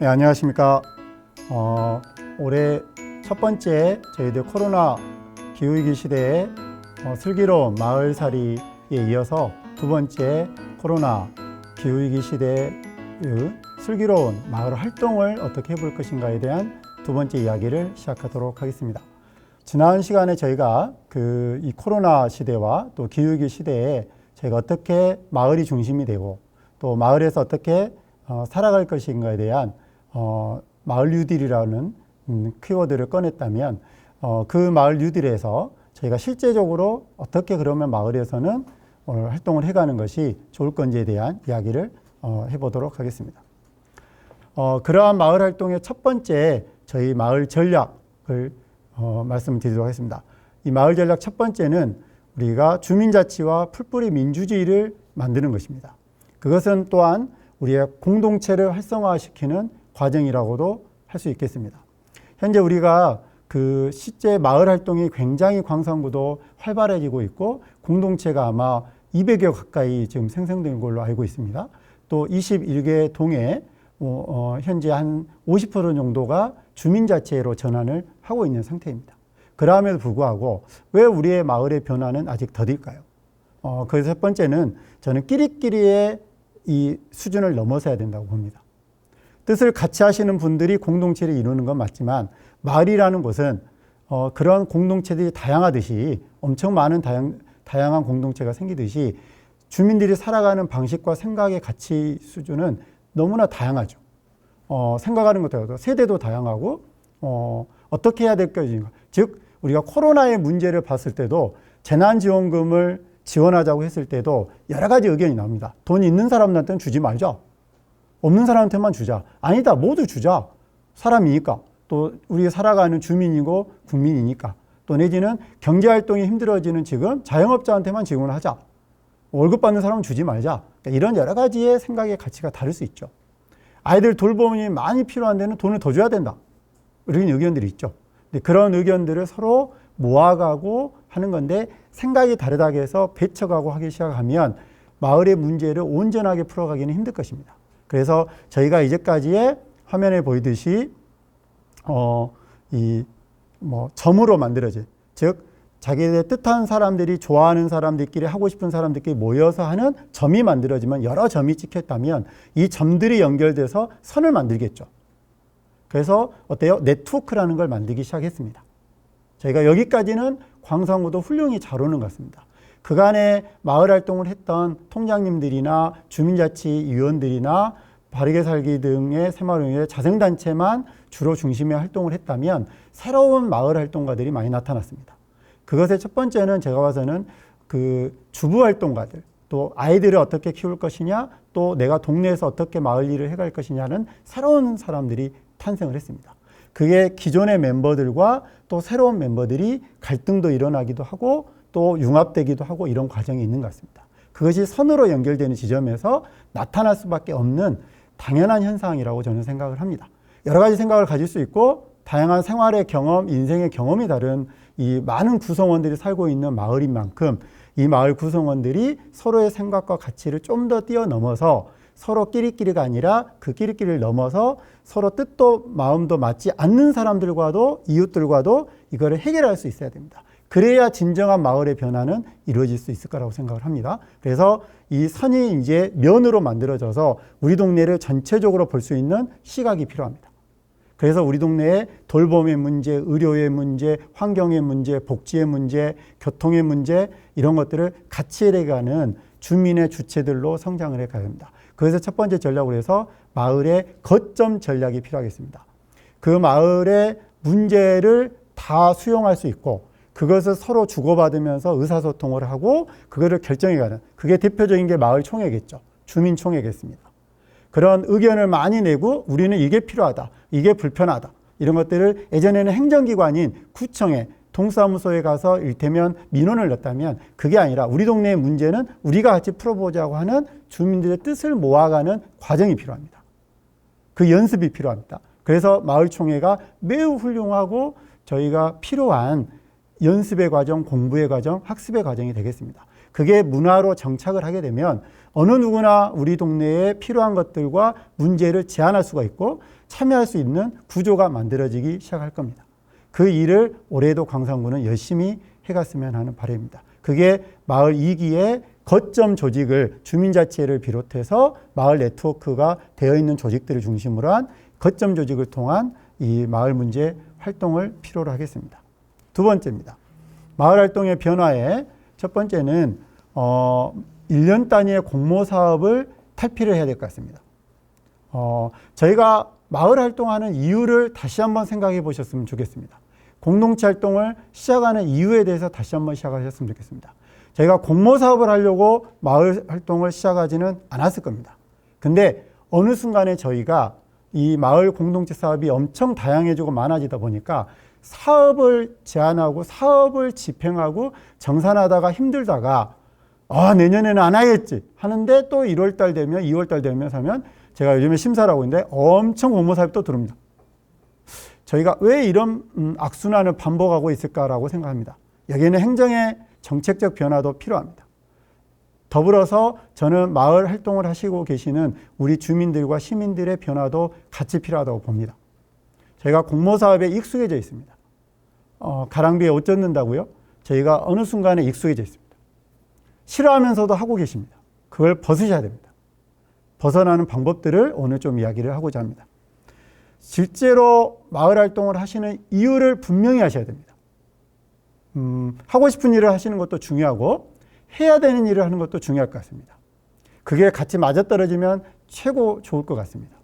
네, 안녕하십니까. 올해 첫 번째 저희들 코로나 기후위기 시대에 슬기로운 마을살이에 이어서 두 번째 코로나 기후위기 시대의 슬기로운 마을 활동을 어떻게 해볼 것인가에 대한 두 번째 이야기를 시작하도록 하겠습니다. 지난 시간에 저희가 이 코로나 시대와 또 기후위기 시대에 저희가 어떻게 마을이 중심이 되고 또 마을에서 어떻게 살아갈 것인가에 대한 마을 뉴딜이라는 키워드를 꺼냈다면 그 마을 뉴딜에서 저희가 실제적으로 어떻게 그러면 마을에서는 활동을 해가는 것이 좋을 건지에 대한 이야기를 해보도록 하겠습니다. 그러한 마을 활동의 첫 번째 저희 마을 전략을 말씀드리도록 하겠습니다. 이 마을 전략 첫 번째는 우리가 주민자치와 풀뿌리 민주주의를 만드는 것입니다. 그것은 또한 우리의 공동체를 활성화시키는 과정이라고도 할 수 있겠습니다. 현재 우리가 실제 마을 활동이 굉장히 광산구도 활발해지고 있고 공동체가 아마 200여 가까이 지금 생성된 걸로 알고 있습니다. 또 21개 동에 현재 한 50% 정도가 주민자치로 전환을 하고 있는 상태입니다. 그럼에도 불구하고 왜 우리의 마을의 변화는 아직 더딜까요? 그래서 첫 번째는 저는 끼리끼리의 이 수준을 넘어서야 된다고 봅니다. 뜻을 같이 하시는 분들이 공동체를 이루는 건 맞지만 마을이라는 곳은 그런 공동체들이 다양하듯이 엄청 많은 다양한 공동체가 생기듯이 주민들이 살아가는 방식과 생각의 가치 수준은 너무나 다양하죠. 생각하는 것도 세대도 다양하고 어떻게 해야 될 것인가. 즉 우리가 코로나의 문제를 봤을 때도 재난지원금을 지원하자고 했을 때도 여러 가지 의견이 나옵니다. 돈 있는 사람들한테는 주지 말자. 없는 사람한테만 주자. 아니다. 모두 주자. 사람이니까. 또 우리 살아가는 주민이고 국민이니까. 또 내지는 경제활동이 힘들어지는 지금 자영업자한테만 지원을 하자. 월급 받는 사람은 주지 말자. 그러니까 이런 여러 가지의 생각의 가치가 다를 수 있죠. 아이들 돌봄이 많이 필요한 데는 돈을 더 줘야 된다. 이런 의견들이 있죠. 근데 그런 의견들을 서로 모아가고 하는 건데 생각이 다르다고 해서 배척하고 하기 시작하면 마을의 문제를 온전하게 풀어가기는 힘들 것입니다. 그래서 저희가 이제까지의 화면에 보이듯이 점으로 만들어진, 즉 자기의 뜻한 사람들이 좋아하는 사람들끼리 하고 싶은 사람들끼리 모여서 하는 점이 만들어지면 여러 점이 찍혔다면 이 점들이 연결돼서 선을 만들겠죠. 그래서 어때요? 네트워크라는 걸 만들기 시작했습니다. 저희가 여기까지는 광산구도 훌륭히 잘 오는 것 같습니다. 그간에 마을 활동을 했던 통장님들이나 주민자치위원들이나 바르게 살기 등의 새마을운동의 자생단체만 주로 중심의 활동을 했다면 새로운 마을 활동가들이 많이 나타났습니다. 그것의 첫 번째는 제가 봐서는 주부활동가들, 또 아이들을 어떻게 키울 것이냐, 또 내가 동네에서 어떻게 마을 일을 해갈 것이냐는 새로운 사람들이 탄생을 했습니다. 그게 기존의 멤버들과 또 새로운 멤버들이 갈등도 일어나기도 하고 또 융합되기도 하고 이런 과정이 있는 것 같습니다. 그것이 선으로 연결되는 지점에서 나타날 수밖에 없는 당연한 현상이라고 저는 생각을 합니다. 여러 가지 생각을 가질 수 있고 다양한 생활의 경험, 인생의 경험이 다른 이 많은 구성원들이 살고 있는 마을인 만큼 이 마을 구성원들이 서로의 생각과 가치를 좀 더 뛰어넘어서 서로 끼리끼리가 아니라 그 끼리끼리를 넘어서 서로 뜻도 마음도 맞지 않는 사람들과도 이웃들과도 이거를 해결할 수 있어야 됩니다. 그래야 진정한 마을의 변화는 이루어질 수 있을 거라고 생각을 합니다. 그래서 이 선이 이제 면으로 만들어져서 우리 동네를 전체적으로 볼 수 있는 시각이 필요합니다. 그래서 우리 동네에 돌봄의 문제, 의료의 문제, 환경의 문제, 복지의 문제, 교통의 문제 이런 것들을 같이 해가는 주민의 주체들로 성장을 해가야 합니다. 그래서 첫 번째 전략으로 해서 마을의 거점 전략이 필요하겠습니다. 그 마을의 문제를 다 수용할 수 있고 그것을 서로 주고받으면서 의사소통을 하고 그거를 결정해가는 그게 대표적인 게 마을총회겠죠. 주민총회겠습니다. 그런 의견을 많이 내고 우리는 이게 필요하다. 이게 불편하다. 이런 것들을 예전에는 행정기관인 구청에 동사무소에 가서 일테면 민원을 넣었다면 그게 아니라 우리 동네의 문제는 우리가 같이 풀어보자고 하는 주민들의 뜻을 모아가는 과정이 필요합니다. 그 연습이 필요합니다. 그래서 마을총회가 매우 훌륭하고 저희가 필요한 연습의 과정, 공부의 과정, 학습의 과정이 되겠습니다. 그게 문화로 정착을 하게 되면 어느 누구나 우리 동네에 필요한 것들과 문제를 제안할 수가 있고 참여할 수 있는 구조가 만들어지기 시작할 겁니다. 그 일을 올해도 광산구는 열심히 해갔으면 하는 바람입니다. 그게 마을 2기의 거점 조직을 주민자치회를 비롯해서 마을 네트워크가 되어 있는 조직들을 중심으로 한 거점 조직을 통한 이 마을 문제 활동을 필요로 하겠습니다. 두 번째입니다. 마을 활동의 변화에 첫 번째는 1년 단위의 공모 사업을 탈피를 해야 될 것 같습니다. 저희가 마을 활동하는 이유를 다시 한번 생각해 보셨으면 좋겠습니다. 공동체 활동을 시작하는 이유에 대해서 다시 한번 시작하셨으면 좋겠습니다. 저희가 공모 사업을 하려고 마을 활동을 시작하지는 않았을 겁니다. 근데 어느 순간에 저희가 이 마을 공동체 사업이 엄청 다양해지고 많아지다 보니까 사업을 제안하고 사업을 집행하고 정산하다가 힘들다가 내년에는 안 하겠지 하는데 또 1월달 되면 2월달 되면 하면 제가 요즘에 심사를 하고 있는데 엄청 공모 사업이 또 들어옵니다. 저희가 왜 이런 악순환을 반복하고 있을까라고 생각합니다. 여기에는 행정의 정책적 변화도 필요합니다. 더불어서 저는 마을 활동을 하시고 계시는 우리 주민들과 시민들의 변화도 같이 필요하다고 봅니다. 저희가 공모사업에 익숙해져 있습니다. 가랑비에 옷 젖는다고요? 저희가 어느 순간에 익숙해져 있습니다. 싫어하면서도 하고 계십니다. 그걸 벗으셔야 됩니다. 벗어나는 방법들을 오늘 좀 이야기를 하고자 합니다. 실제로 마을 활동을 하시는 이유를 분명히 하셔야 됩니다. 하고 싶은 일을 하시는 것도 중요하고 해야 되는 일을 하는 것도 중요할 것 같습니다. 그게 같이 맞아떨어지면 최고 좋을 것 같습니다.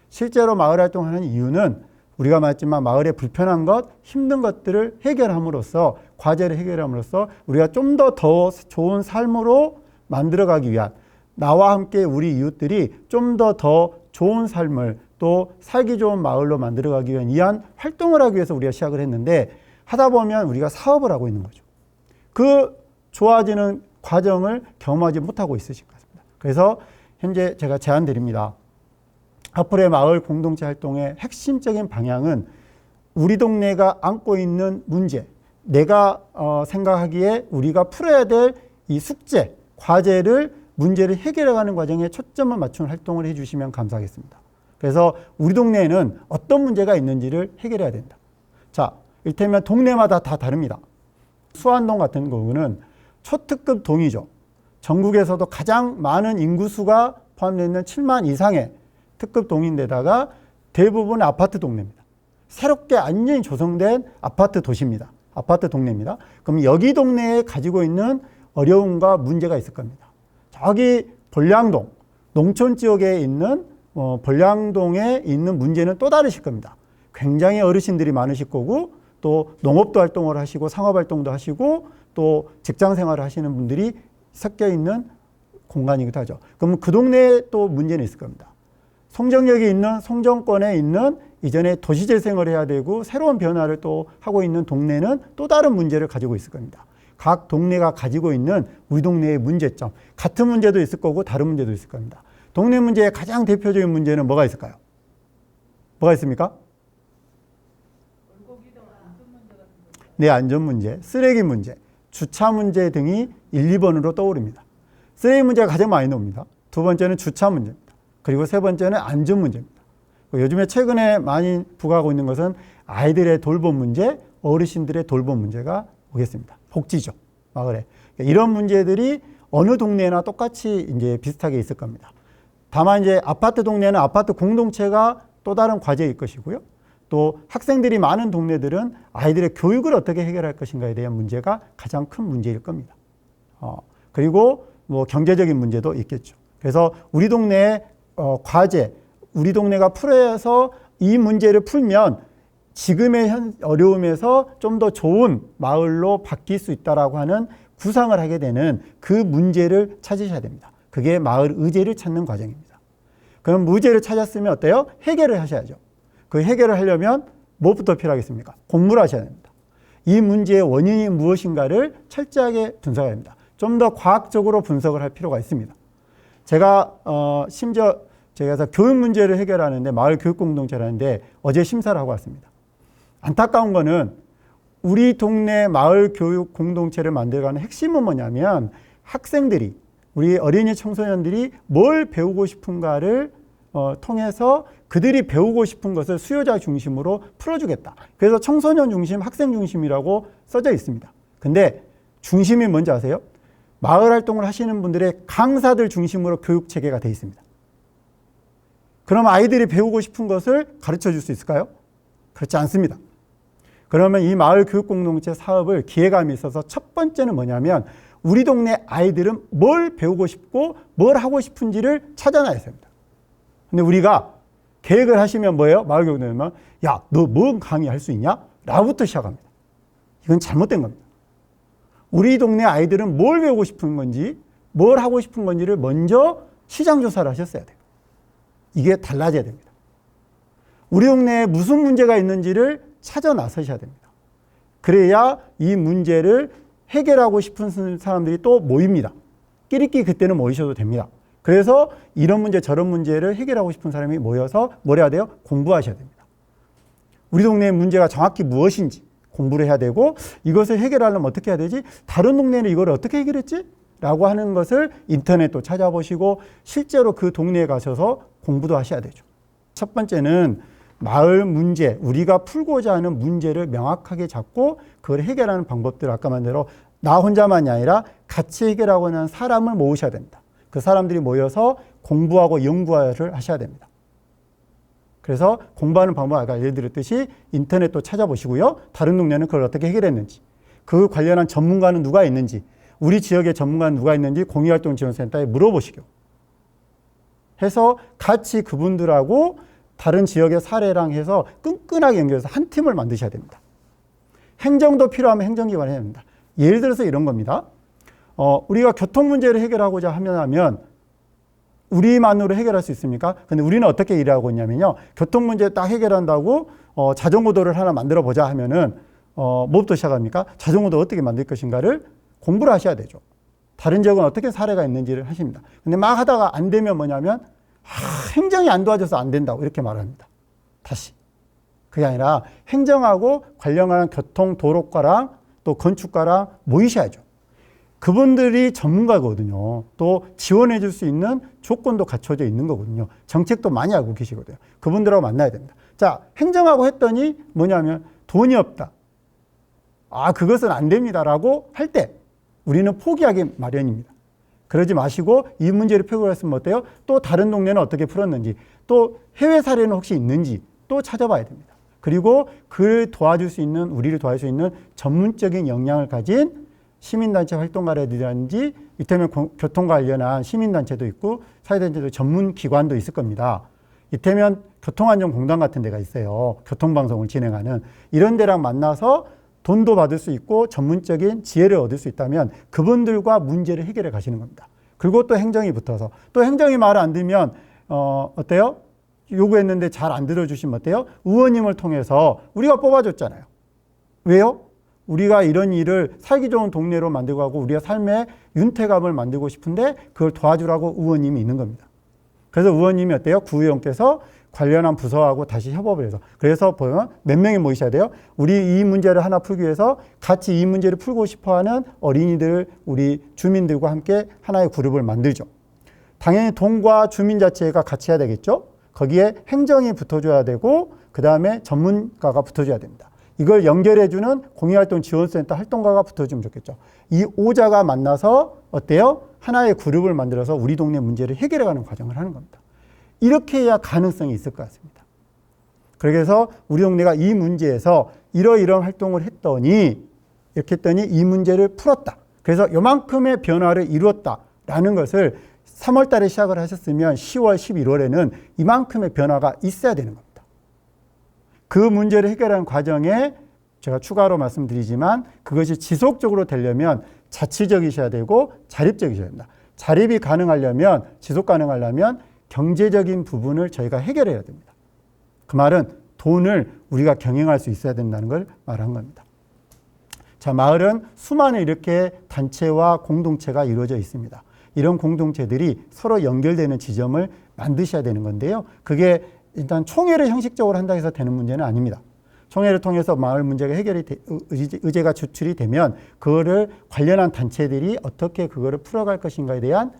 실제로 마을 활동하는 이유는 우리가 말했지만 마을의 불편한 것, 힘든 것들을 해결함으로써 과제를 해결함으로써 우리가 좀 더 좋은 삶으로 만들어가기 위한 나와 함께 우리 이웃들이 좀 더 좋은 삶을 또 살기 좋은 마을로 만들어가기 위한 활동을 하기 위해서 우리가 시작을 했는데 하다 보면 우리가 사업을 하고 있는 거죠. 그 좋아지는 과정을 경험하지 못하고 있으신 것 같습니다. 그래서 현재 제가 제안 드립니다. 앞으로의 마을 공동체 활동의 핵심적인 방향은 우리 동네가 안고 있는 문제, 내가 생각하기에 우리가 풀어야 될 이 숙제, 과제를 문제를 해결해가는 과정에 초점을 맞춘 활동을 해주시면 감사하겠습니다. 그래서 우리 동네에는 어떤 문제가 있는지를 해결해야 된다. 자, 이를테면 동네마다 다 다릅니다. 수안동 같은 경우는 초특급 동이죠. 전국에서도 가장 많은 인구수가 포함되어 있는 7만 이상의 특급 동인데다가 대부분 아파트 동네입니다. 새롭게 완전히 조성된 아파트 도시입니다. 아파트 동네입니다. 그럼 여기 동네에 가지고 있는 어려움과 문제가 있을 겁니다. 저기 벌량동, 농촌 지역에 있는 벌량동에 있는 문제는 또 다르실 겁니다. 굉장히 어르신들이 많으실 거고 또 농업도 활동을 하시고 상업활동도 하시고 또 직장생활을 하시는 분들이 섞여 있는 공간이기도 하죠. 그러면 그 동네에 또 문제는 있을 겁니다. 송정역에 있는 송정권에 있는 이전에 도시재생을 해야 되고 새로운 변화를 또 하고 있는 동네는 또 다른 문제를 가지고 있을 겁니다. 각 동네가 가지고 있는 우리 동네의 문제점, 같은 문제도 있을 거고 다른 문제도 있을 겁니다. 동네 문제의 가장 대표적인 문제는 뭐가 있을까요? 뭐가 있습니까? 네, 안전 문제, 쓰레기 문제, 주차 문제 등이 1, 2번으로 떠오릅니다. 쓰레기 문제가 가장 많이 나옵니다. 두 번째는 주차 문제입니다. 그리고 세 번째는 안전 문제입니다. 요즘에 최근에 많이 부각하고 있는 것은 아이들의 돌봄 문제, 어르신들의 돌봄 문제가 오겠습니다. 복지죠, 마을에. 이런 문제들이 어느 동네나 똑같이 이제 비슷하게 있을 겁니다. 다만 이제 아파트 동네는 아파트 공동체가 또 다른 과제일 것이고요. 또 학생들이 많은 동네들은 아이들의 교육을 어떻게 해결할 것인가에 대한 문제가 가장 큰 문제일 겁니다. 그리고 뭐 경제적인 문제도 있겠죠. 그래서 우리 동네의 과제, 우리 동네가 풀어서 이 문제를 풀면 지금의 어려움에서 좀 더 좋은 마을로 바뀔 수 있다라고 하는 구상을 하게 되는 그 문제를 찾으셔야 됩니다. 그게 마을 의제를 찾는 과정입니다. 그럼 의제를 찾았으면 어때요? 해결을 하셔야죠. 그 해결을 하려면 무엇부터 필요하겠습니까? 공부를 하셔야 됩니다. 이 문제의 원인이 무엇인가를 철저하게 분석해야 됩니다. 좀 더 과학적으로 분석을 할 필요가 있습니다. 제가 심지어 제가 교육 문제를 해결하는데 마을 교육 공동체를 하는데 어제 심사를 하고 왔습니다. 안타까운 거는 우리 동네 마을 교육 공동체를 만들어가는 핵심은 뭐냐면 학생들이, 우리 어린이 청소년들이 뭘 배우고 싶은가를 통해서 그들이 배우고 싶은 것을 수요자 중심으로 풀어주겠다. 그래서 청소년 중심, 학생 중심이라고 써져 있습니다. 근데 중심이 뭔지 아세요? 마을 활동을 하시는 분들의 강사들 중심으로 교육 체계가 되어 있습니다. 그럼 아이들이 배우고 싶은 것을 가르쳐 줄 수 있을까요? 그렇지 않습니다. 그러면 이 마을 교육 공동체 사업을 기획감이 있어서 첫 번째는 뭐냐면 우리 동네 아이들은 뭘 배우고 싶고 뭘 하고 싶은지를 찾아놔야 됩니다. 근데 우리가 계획을 하시면 뭐예요? 마을 교육 되면 야, 너 뭔 강의 할 수 있냐? 라부터 시작합니다. 이건 잘못된 겁니다. 우리 동네 아이들은 뭘 배우고 싶은 건지 뭘 하고 싶은 건지를 먼저 시장 조사를 하셨어야 돼요. 이게 달라져야 됩니다. 우리 동네에 무슨 문제가 있는지를 찾아 나서셔야 됩니다. 그래야 이 문제를 해결하고 싶은 사람들이 또 모입니다. 끼리끼리 그때는 모이셔도 됩니다. 그래서 이런 문제 저런 문제를 해결하고 싶은 사람이 모여서 뭘 해야 돼요? 공부하셔야 됩니다. 우리 동네의 문제가 정확히 무엇인지 공부를 해야 되고 이것을 해결하려면 어떻게 해야 되지? 다른 동네는 이걸 어떻게 해결했지? 라고 하는 것을 인터넷도 찾아보시고 실제로 그 동네에 가셔서 공부도 하셔야 되죠. 첫 번째는 마을 문제, 우리가 풀고자 하는 문제를 명확하게 잡고 그걸 해결하는 방법들 아까 말대로 나 혼자만이 아니라 같이 해결하고 있는 사람을 모으셔야 됩니다. 그 사람들이 모여서 공부하고 연구를 하셔야 됩니다. 그래서 공부하는 방법 아까 예를 들었듯이 인터넷도 찾아보시고요. 다른 동네는 그걸 어떻게 해결했는지, 그 관련한 전문가는 누가 있는지, 우리 지역의 전문가는 누가 있는지 공익활동지원센터에 물어보시고 해서 같이 그분들하고 다른 지역의 사례랑 해서 끈끈하게 연결해서 한 팀을 만드셔야 됩니다. 행정도 필요하면 행정기관을 해야 됩니다. 예를 들어서 이런 겁니다. 우리가 교통 문제를 해결하고자 하면 우리만으로 해결할 수 있습니까? 근데 우리는 어떻게 일하고 있냐면요. 교통 문제 딱 해결한다고 자전거도를 하나 만들어 보자 하면은 뭐부터 시작합니까? 자전거도 어떻게 만들 것인가를 공부를 하셔야 되죠. 다른 지역은 어떻게 사례가 있는지를 하십니다. 근데 막 하다가 안 되면 뭐냐면 행정이 안 도와줘서 안 된다고 이렇게 말합니다. 다시. 그게 아니라 행정하고 관련한 교통 도로과랑 또 건축과랑 모이셔야죠. 그분들이 전문가거든요. 또 지원해 줄 수 있는 조건도 갖춰져 있는 거거든요. 정책도 많이 알고 계시거든요. 그분들하고 만나야 됩니다. 자, 행정하고 했더니 뭐냐면 돈이 없다. 그것은 안 됩니다라고 할 때 우리는 포기하기 마련입니다. 그러지 마시고 이 문제를 표현했으면 어때요? 또 다른 동네는 어떻게 풀었는지, 또 해외 사례는 혹시 있는지 또 찾아봐야 됩니다. 그리고 그를 도와줄 수 있는, 우리를 도와줄 수 있는 전문적인 역량을 가진 시민단체 활동가라든지 이때면 교통 관련한 시민단체도 있고 사회단체도 전문기관도 있을 겁니다. 이때면 교통안전공단 같은 데가 있어요. 교통방송을 진행하는 이런 데랑 만나서 돈도 받을 수 있고 전문적인 지혜를 얻을 수 있다면 그분들과 문제를 해결해 가시는 겁니다. 그리고 또 행정이 붙어서 또 행정이 말을 안 들면 어때요? 요구했는데 잘 안 들어주시면 어때요? 의원님을 통해서 우리가 뽑아줬잖아요. 왜요? 우리가 이런 일을 살기 좋은 동네로 만들고 하고 우리가 삶의 윤택감을 만들고 싶은데 그걸 도와주라고 의원님이 있는 겁니다. 그래서 의원님이 어때요? 구의원께서 관련한 부서하고 다시 협업을 해서 그래서 보면 몇 명이 모이셔야 돼요? 우리 이 문제를 하나 풀기 위해서 같이 이 문제를 풀고 싶어하는 어린이들, 우리 주민들과 함께 하나의 그룹을 만들죠. 당연히 동과 주민자치회가 같이 해야 되겠죠. 거기에 행정이 붙어줘야 되고 그 다음에 전문가가 붙어줘야 됩니다. 이걸 연결해주는 공익활동지원센터 활동가가 붙어주면 좋겠죠. 이 5자가 만나서 어때요? 하나의 그룹을 만들어서 우리 동네 문제를 해결해가는 과정을 하는 겁니다. 이렇게 해야 가능성이 있을 것 같습니다. 그래서 우리 동네가 이 문제에서 이러이러한 활동을 했더니 이렇게 했더니 이 문제를 풀었다. 그래서 요만큼의 변화를 이루었다라는 것을 3월 달에 시작을 하셨으면 10월, 11월에는 이만큼의 변화가 있어야 되는 겁니다. 그 문제를 해결하는 과정에 제가 추가로 말씀드리지만 그것이 지속적으로 되려면 자치적이셔야 되고 자립적이셔야 됩니다. 자립이 가능하려면, 지속 가능하려면 경제적인 부분을 저희가 해결해야 됩니다. 그 말은 돈을 우리가 경영할 수 있어야 된다는 걸 말한 겁니다. 자, 마을은 수많은 이렇게 단체와 공동체가 이루어져 있습니다. 이런 공동체들이 서로 연결되는 지점을 만드셔야 되는 건데요. 그게 일단 총회를 형식적으로 한다고 해서 되는 문제는 아닙니다. 총회를 통해서 마을 문제가 의제가 주출이 되면 그거를 관련한 단체들이 어떻게 그거를 풀어갈 것인가에 대한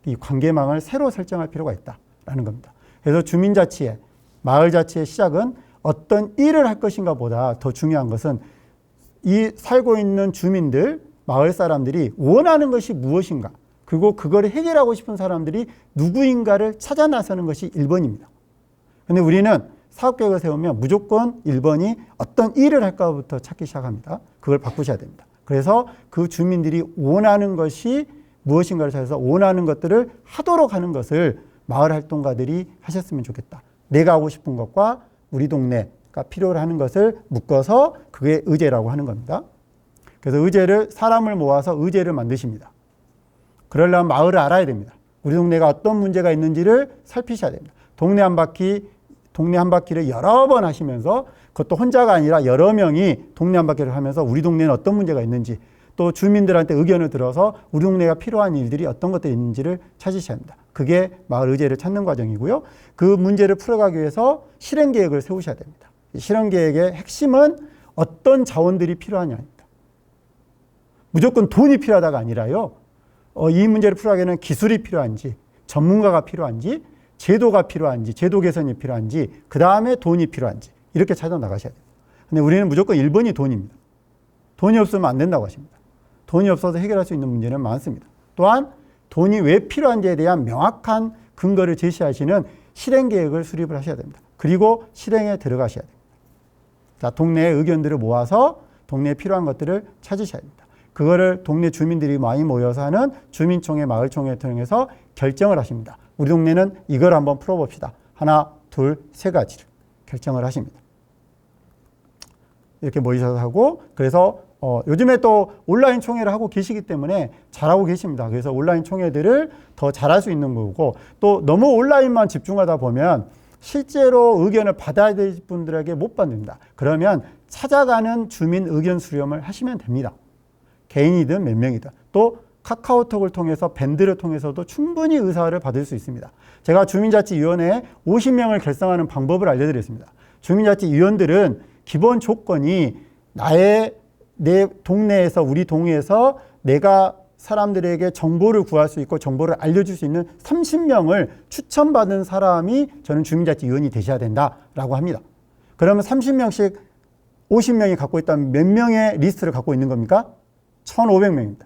이 관계망을 새로 설정할 필요가 있다라는 겁니다. 그래서 주민자치의 마을 자치의 시작은 어떤 일을 할 것인가 보다 더 중요한 것은 이 살고 있는 주민들, 마을 사람들이 원하는 것이 무엇인가, 그리고 그거를 해결하고 싶은 사람들이 누구인가를 찾아 나서는 것이 1번입니다. 근데 우리는 사업계획을 세우면 무조건 1번이 어떤 일을 할까부터 찾기 시작합니다. 그걸 바꾸셔야 됩니다. 그래서 그 주민들이 원하는 것이 무엇인가를 찾아서 원하는 것들을 하도록 하는 것을 마을 활동가들이 하셨으면 좋겠다. 내가 하고 싶은 것과 우리 동네가 필요로 하는 것을 묶어서 그게 의제라고 하는 겁니다. 그래서 의제를, 사람을 모아서 의제를 만드십니다. 그러려면 마을을 알아야 됩니다. 우리 동네가 어떤 문제가 있는지를 살피셔야 됩니다. 동네 한 바퀴를 여러 번 하시면서, 그것도 혼자가 아니라 여러 명이 동네 한 바퀴를 하면서 우리 동네는 어떤 문제가 있는지, 또 주민들한테 의견을 들어서 우리 동네가 필요한 일들이 어떤 것들이 있는지를 찾으셔야 합니다. 그게 마을 의제를 찾는 과정이고요. 그 문제를 풀어가기 위해서 실행 계획을 세우셔야 됩니다. 실행 계획의 핵심은 어떤 자원들이 필요하냐입니다. 무조건 돈이 필요하다가 아니라요. 이 문제를 풀어가기 위해서는 기술이 필요한지, 전문가가 필요한지, 제도가 필요한지, 제도 개선이 필요한지, 그 다음에 돈이 필요한지, 이렇게 찾아 나가셔야 됩니다. 근데 우리는 무조건 1번이 돈입니다. 돈이 없으면 안 된다고 하십니다. 돈이 없어서 해결할 수 있는 문제는 많습니다. 또한 돈이 왜 필요한지에 대한 명확한 근거를 제시하시는 실행 계획을 수립을 하셔야 됩니다. 그리고 실행에 들어가셔야 됩니다. 자, 동네의 의견들을 모아서 동네에 필요한 것들을 찾으셔야 됩니다. 그거를 동네 주민들이 많이 모여서 하는 주민총회, 마을총회를 통해서 결정을 하십니다. 우리 동네는 이걸 한번 풀어봅시다. 하나, 둘, 세 가지를 결정을 하십니다. 이렇게 모이셔서 하고, 그래서 요즘에 또 온라인 총회를 하고 계시기 때문에 잘하고 계십니다. 그래서 온라인 총회들을 더 잘할 수 있는 거고, 또 너무 온라인만 집중하다 보면 실제로 의견을 받아야 될 분들에게 못 받습니다. 그러면 찾아가는 주민 의견 수렴을 하시면 됩니다. 개인이든 몇 명이든. 또 카카오톡을 통해서, 밴드를 통해서도 충분히 의사를 받을 수 있습니다. 제가 주민자치위원회 50명을 결성하는 방법을 알려드렸습니다. 주민자치위원들은 기본 조건이 내 동네에서, 우리 동에서 내가 사람들에게 정보를 구할 수 있고 정보를 알려줄 수 있는 30명을 추천받은 사람이 저는 주민자치위원이 되셔야 된다라고 합니다. 그러면 30명씩 50명이 갖고 있다면 몇 명의 리스트를 갖고 있는 겁니까? 1,500명입니다.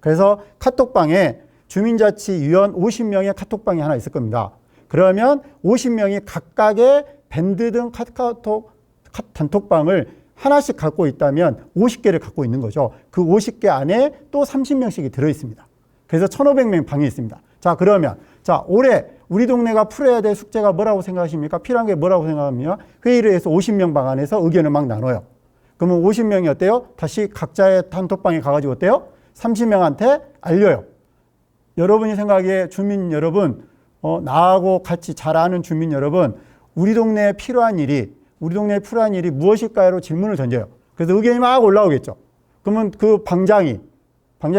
그래서 카톡방에 주민자치위원 50명의 카톡방이 하나 있을 겁니다. 그러면 50명이 각각의 밴드 등 카카오톡 단톡방을 하나씩 갖고 있다면 50개를 갖고 있는 거죠. 그 50개 안에 또 30명씩이 들어있습니다. 그래서 1,500명 방이 있습니다. 자, 그러면 올해 우리 동네가 풀어야 될 숙제가 뭐라고 생각하십니까? 필요한 게 뭐라고 생각합니까? 회의를 해서 50명 방 안에서 의견을 막 나눠요. 그러면 50명이 어때요? 다시 각자의 단톡방에 가가지고 어때요? 30명한테 알려요. 여러분이 생각하기에 주민 여러분, 나하고 같이 잘 아는 주민 여러분, 우리 동네에 필요한 일이 무엇일까요?로 질문을 던져요. 그래서 의견이 막 올라오겠죠. 그러면 그 방장이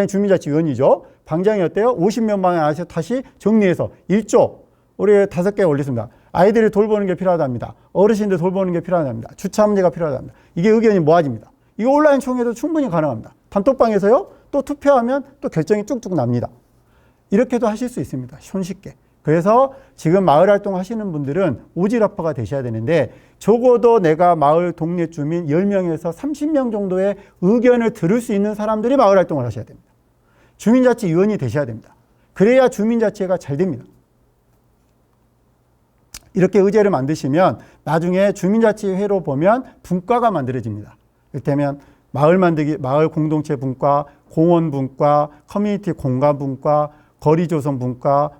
주민자치위원이죠. 방장이 어때요? 50명 방에 안에서 다시 정리해서 1조, 우리 5개 올렸습니다. 아이들을 돌보는 게 필요하답니다. 어르신들 돌보는 게 필요하답니다. 주차 문제가 필요하답니다. 이게 의견이 모아집니다. 이거 온라인 총회도 충분히 가능합니다. 단톡방에서요, 또 투표하면 또 결정이 쭉쭉 납니다. 이렇게도 하실 수 있습니다. 손쉽게. 그래서 지금 마을 활동 하시는 분들은 오지라퍼가 되셔야 되는데, 적어도 내가 마을 동네 주민 10명에서 30명 정도의 의견을 들을 수 있는 사람들이 마을 활동을 하셔야 됩니다. 주민자치위원이 되셔야 됩니다. 그래야 주민자치가 잘 됩니다. 이렇게 의제를 만드시면 나중에 주민자치회로 보면 분과가 만들어집니다. 이를테면 마을 공동체 분과, 공원 분과, 커뮤니티 공간 분과, 거리조성 분과,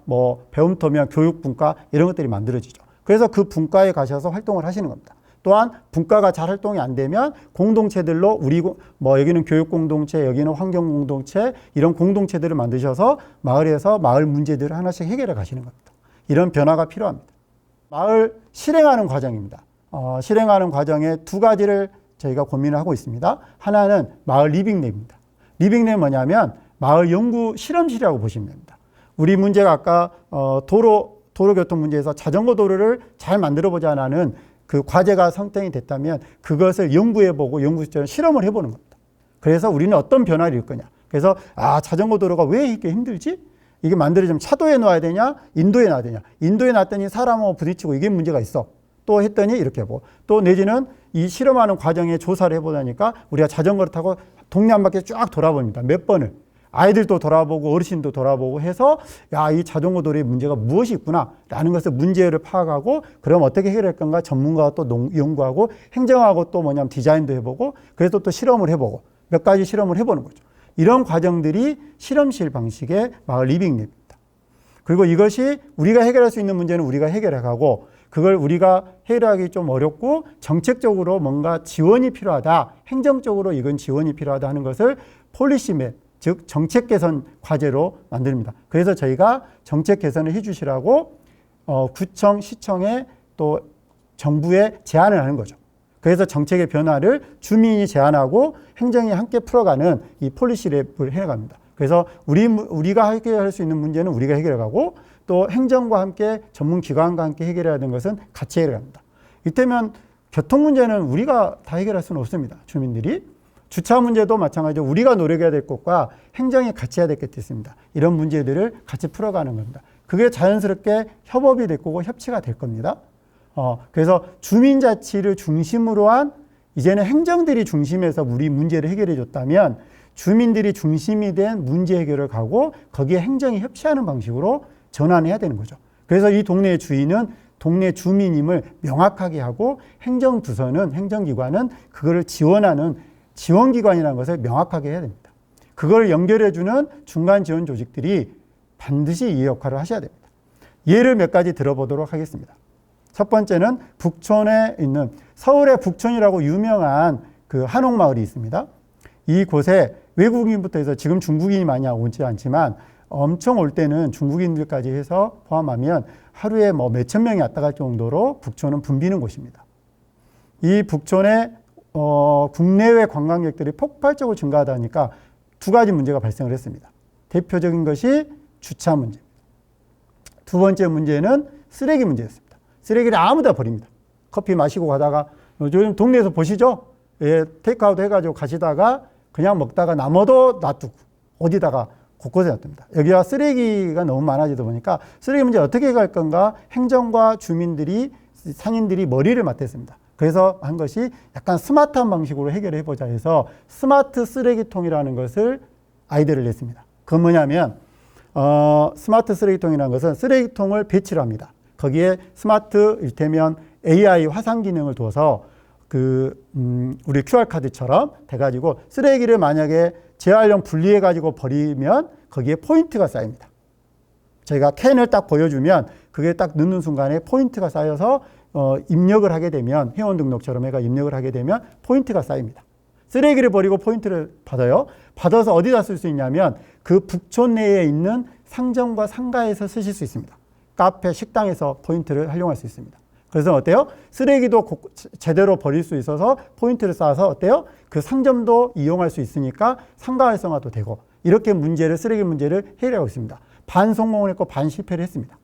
배움터면 교육 분과, 이런 것들이 만들어지죠. 그래서 그 분과에 가셔서 활동을 하시는 겁니다. 또한 분과가 잘 활동이 안 되면 공동체들로 여기는 교육 공동체, 여기는 환경 공동체, 이런 공동체들을 만드셔서 마을에서 마을 문제들을 하나씩 해결해 가시는 겁니다. 이런 변화가 필요합니다. 마을 실행하는 과정입니다. 실행하는 과정에 두 가지를 저희가 고민을 하고 있습니다. 하나는 마을 리빙랩입니다. 리빙랩 뭐냐면 마을 연구 실험실이라고 보시면 됩니다. 우리 문제가 아까 도로교통 문제에서 자전거 도로를 잘 만들어 보자는 그 과제가 선택이 됐다면 그것을 연구해보고 연구실처럼 실험을 해보는 겁니다. 그래서 우리는 어떤 변화를 일 거냐. 그래서 자전거 도로가 왜 이렇게 힘들지? 이게 만들어지면 차도에 놔야 되냐? 인도에 놔야 되냐? 인도에 놨더니 사람하고 부딪히고 이게 문제가 있어. 또 했더니 이렇게 해보고 또 내지는 이 실험하는 과정에 조사를 해보다니까 우리가 자전거를 타고 동네 한 바퀴 쫙 돌아봅니다. 몇 번을. 아이들도 돌아보고 어르신도 돌아보고 해서 이 자전거 도로에 문제가 무엇이 있구나 라는 것을 문제를 파악하고 그럼 어떻게 해결할 건가 전문가가 또 연구하고 행정하고 또 뭐냐면 디자인도 해보고 그래서 또 실험을 해보고 몇 가지 실험을 해보는 거죠. 이런 과정들이 실험실 방식의 마을 리빙랩입니다. 그리고 이것이 우리가 해결할 수 있는 문제는 우리가 해결해 가고 그걸 우리가 해결하기 좀 어렵고 정책적으로 뭔가 지원이 필요하다. 행정적으로 이건 지원이 필요하다 하는 것을 폴리시맵, 즉 정책 개선 과제로 만듭니다. 그래서 저희가 정책 개선을 해 주시라고 구청, 시청에 또 정부에 제안을 하는 거죠. 그래서 정책의 변화를 주민이 제안하고 행정이 함께 풀어가는 이 폴리시랩을 해나갑니다. 그래서 우리가 해결할 수 있는 문제는 우리가 해결해가고 또 행정과 함께 전문기관과 함께 해결해야 되는 것은 같이 해결합니다. 이때면 교통 문제는 우리가 다 해결할 수는 없습니다. 주민들이. 주차 문제도 마찬가지로 우리가 노력해야 될 것과 행정이 같이 해야 될 것도 있습니다. 이런 문제들을 같이 풀어가는 겁니다. 그게 자연스럽게 협업이 될 거고 협치가 될 겁니다. 그래서 주민자치를 중심으로 한 이제는 행정들이 중심에서 우리 문제를 해결해 줬다면 주민들이 중심이 된 문제 해결을 가고 거기에 행정이 협치하는 방식으로 전환해야 되는 거죠. 그래서 이 동네의 주인은 동네 주민임을 명확하게 하고 행정부서는 행정기관은 그거를 지원하는 지원기관이라는 것을 명확하게 해야 됩니다. 그걸 연결해주는 중간 지원 조직들이 반드시 이 역할을 하셔야 됩니다. 예를 몇 가지 들어보도록 하겠습니다. 첫 번째는 북촌에 있는 서울의 북촌이라고 유명한 그 한옥마을이 있습니다. 이곳에 외국인부터 해서 지금 중국인이 많이 오지 않지만 엄청 올 때는 중국인들까지 해서 포함하면 하루에 뭐 몇천 명이 왔다 갈 정도로 북촌은 붐비는 곳입니다. 이 북촌에 국내외 관광객들이 폭발적으로 증가하다 보니까 두 가지 문제가 발생을 했습니다. 대표적인 것이 주차 문제입니다. 두 번째 문제는 쓰레기 문제였습니다. 쓰레기를 아무데나 버립니다. 커피 마시고 가다가 요즘 동네에서 보시죠? 예, 테이크아웃 해가지고 가시다가 그냥 먹다가 남아도 놔두고 어디다가 곳곳에 놔둡니다. 여기가 쓰레기가 너무 많아지다 보니까 쓰레기 문제 어떻게 해갈 건가 행정과 주민들이 상인들이 머리를 맞댔습니다. 그래서 한 것이 약간 스마트한 방식으로 해결해 보자 해서 스마트 쓰레기통이라는 것을 아이디어를 냈습니다. 그건 뭐냐면 스마트 쓰레기통이라는 것은 쓰레기통을 배치를 합니다. 거기에 스마트 일테면 AI 화상 기능을 둬서 우리 QR카드처럼 돼가지고 쓰레기를 만약에 재활용 분리해가지고 버리면 거기에 포인트가 쌓입니다. 저희가 캔을 딱 보여주면 그게 딱 넣는 순간에 포인트가 쌓여서 입력을 하게 되면 회원 등록처럼 해가 입력을 하게 되면 포인트가 쌓입니다. 쓰레기를 버리고 포인트를 받아요. 받아서 어디다 쓸 수 있냐면 그 북촌 내에 있는 상점과 상가에서 쓰실 수 있습니다. 카페, 식당에서 포인트를 활용할 수 있습니다. 그래서 어때요? 쓰레기도 제대로 버릴 수 있어서 포인트를 쌓아서 어때요? 그 상점도 이용할 수 있으니까 상가 활성화도 되고 이렇게 쓰레기 문제를 해결하고 있습니다. 반 성공을 했고 반 실패를 했습니다.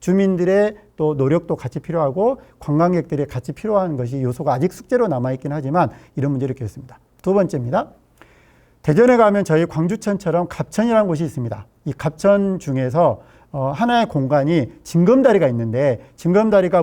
주민들의 또 노력도 같이 필요하고 관광객들의 같이 필요한 것이 요소가 아직 숙제로 남아있긴 하지만 이런 문제를 겪었습니다. 두 번째입니다. 대전에 가면 저희 광주천처럼 갑천이라는 곳이 있습니다. 이 갑천 중에서 하나의 공간이 징검다리가 있는데 징검다리가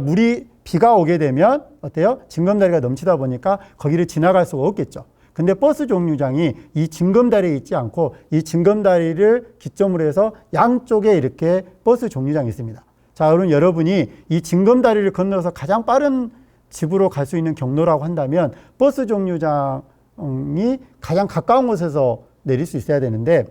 비가 오게 되면 어때요? 징검다리가 넘치다 보니까 거기를 지나갈 수가 없겠죠. 근데 버스 정류장이 이 징검다리에 있지 않고 이 징검다리를 기점으로 해서 양쪽에 이렇게 버스 정류장이 있습니다. 자, 그럼 여러분이 이 징검다리를 건너서 가장 빠른 집으로 갈 수 있는 경로라고 한다면 버스 정류장이 가장 가까운 곳에서 내릴 수 있어야 되는데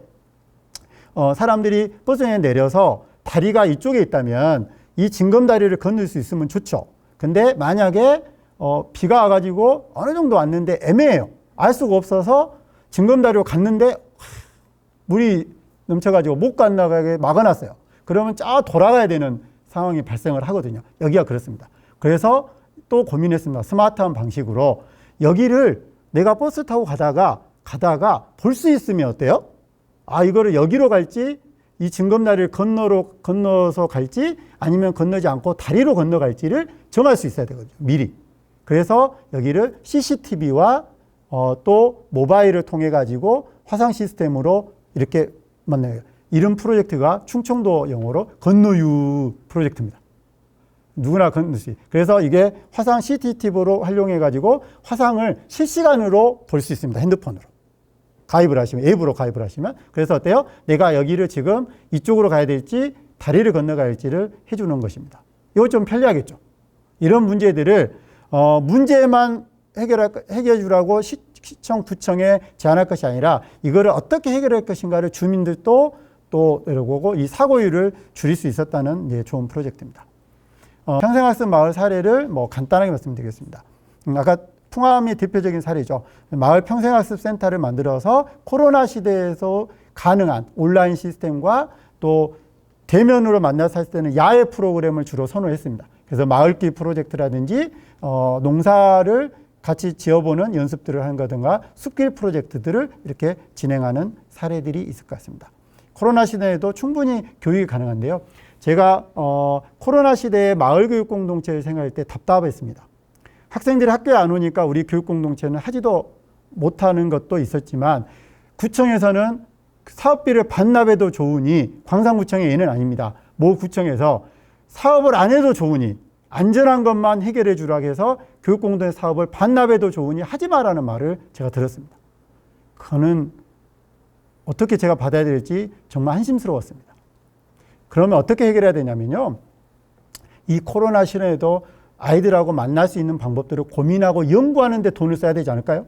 사람들이 버스에 내려서 다리가 이쪽에 있다면 이 징검다리를 건널 수 있으면 좋죠. 근데 만약에 비가 와가지고 어느 정도 왔는데 애매해요. 알 수가 없어서 징검다리로 갔는데 물이 넘쳐가지고 못 건너가게 막아놨어요. 그러면 돌아가야 되는 상황이 발생을 하거든요. 여기가 그렇습니다. 그래서 또 고민했습니다. 스마트한 방식으로 여기를 내가 버스 타고 가다가 볼 수 있으면 어때요? 이거를 여기로 갈지 이 징검다리를 건너서 갈지 아니면 건너지 않고 다리로 건너갈지를 정할 수 있어야 되거든요. 미리. 그래서 여기를 CCTV와 또 모바일을 통해 가지고 화상 시스템으로 이렇게 만나요. 이런 프로젝트가 충청도 영어로 건너유 프로젝트입니다. 누구나 건널 수 있어요. 그래서 이게 화상 CCTV로 활용해 가지고 화상을 실시간으로 볼 수 있습니다. 핸드폰으로. 가입을 하시면, 앱으로 가입을 하시면. 그래서 어때요? 내가 여기를 지금 이쪽으로 가야 될지 다리를 건너가야 할지를 해주는 것입니다. 이거 좀 편리하겠죠. 이런 문제들을 문제만 해결해 주라고 시청, 구청에 제안할 것이 아니라 이거를 어떻게 해결할 것인가를 주민들도 또 이러고 이 사고율을 줄일 수 있었다는 좋은 프로젝트입니다. 평생학습 마을 사례를 간단하게 말씀드리겠습니다. 아까 풍암이 대표적인 사례죠. 마을 평생학습 센터를 만들어서 코로나 시대에서 가능한 온라인 시스템과 또 대면으로 만나서 할 때는 야외 프로그램을 주로 선호했습니다. 그래서 마을길 프로젝트라든지 농사를 같이 지어보는 연습들을 하는 거든가 숲길 프로젝트들을 이렇게 진행하는 사례들이 있을 것 같습니다. 코로나 시대에도 충분히 교육이 가능한데요. 제가 코로나 시대에 마을교육 공동체를 생각할 때 답답했습니다. 학생들이 학교에 안 오니까 우리 교육 공동체는 하지도 못하는 것도 있었지만 구청에서는 사업비를 반납해도 좋으니 광산구청의 예는 아닙니다. 모 구청에서 사업을 안 해도 좋으니 안전한 것만 해결해 주라고 해서 교육공동체 사업을 반납해도 좋으니 하지 마라는 말을 제가 들었습니다. 그거는 어떻게 제가 받아야 될지 정말 한심스러웠습니다. 그러면 어떻게 해결해야 되냐면요. 이 코로나 시대에도 아이들하고 만날 수 있는 방법들을 고민하고 연구하는 데 돈을 써야 되지 않을까요?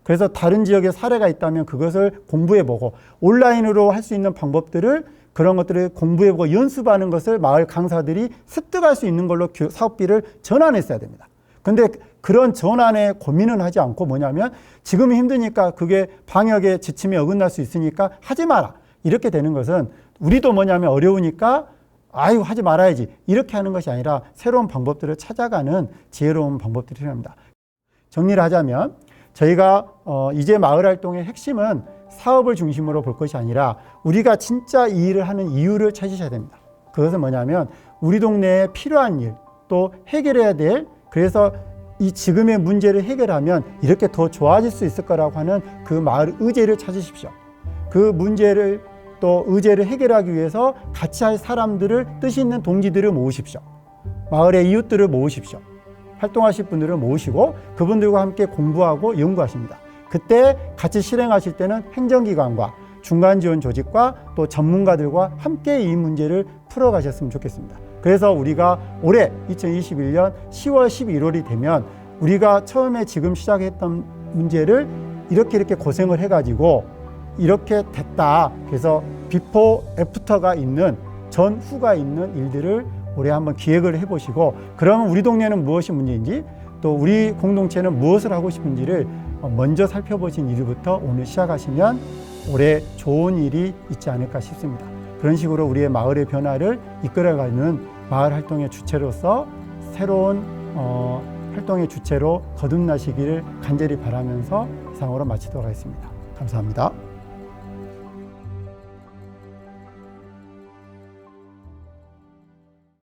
그래서 다른 지역에 사례가 있다면 그것을 공부해보고 온라인으로 할 수 있는 방법들을 그런 것들을 공부해보고 연습하는 것을 마을 강사들이 습득할 수 있는 걸로 사업비를 전환했어야 됩니다. 근데 그런 전환에 고민은 하지 않고 뭐냐면 지금이 힘드니까 그게 방역의 지침에 어긋날 수 있으니까 하지 마라. 이렇게 되는 것은 우리도 뭐냐면 어려우니까 아유 하지 말아야지 이렇게 하는 것이 아니라 새로운 방법들을 찾아가는 지혜로운 방법들이 필요합니다. 정리를 하자면 저희가 이제 마을 활동의 핵심은 사업을 중심으로 볼 것이 아니라 우리가 진짜 이 일을 하는 이유를 찾으셔야 됩니다. 그것은 뭐냐면 우리 동네에 필요한 일, 또 해결해야 될, 그래서 이 지금의 문제를 해결하면 이렇게 더 좋아질 수 있을 거라고 하는 그 마을 의제를 찾으십시오. 그 문제를 또 의제를 해결하기 위해서 같이 할 사람들을, 뜻이 있는 동지들을 모으십시오. 마을의 이웃들을 모으십시오. 활동하실 분들을 모으시고 그분들과 함께 공부하고 연구하십니다. 그때 같이 실행하실 때는 행정기관과 중간지원 조직과 또 전문가들과 함께 이 문제를 풀어가셨으면 좋겠습니다. 그래서 우리가 올해 2021년 10월 11월이 되면 우리가 처음에 지금 시작했던 문제를 이렇게 고생을 해가지고 이렇게 됐다. 그래서 비포 애프터가 있는, 전후가 있는 일들을 올해 한번 기획을 해보시고 그러면 우리 동네는 무엇이 문제인지 또 우리 공동체는 무엇을 하고 싶은지를 먼저 살펴보신 일부터 오늘 시작하시면 올해 좋은 일이 있지 않을까 싶습니다. 그런 식으로 우리의 마을의 변화를 이끌어가는 마을 활동의 주체로서 새로운 활동의 주체로 거듭나시기를 간절히 바라면서 이상으로 마치도록 하겠습니다. 감사합니다.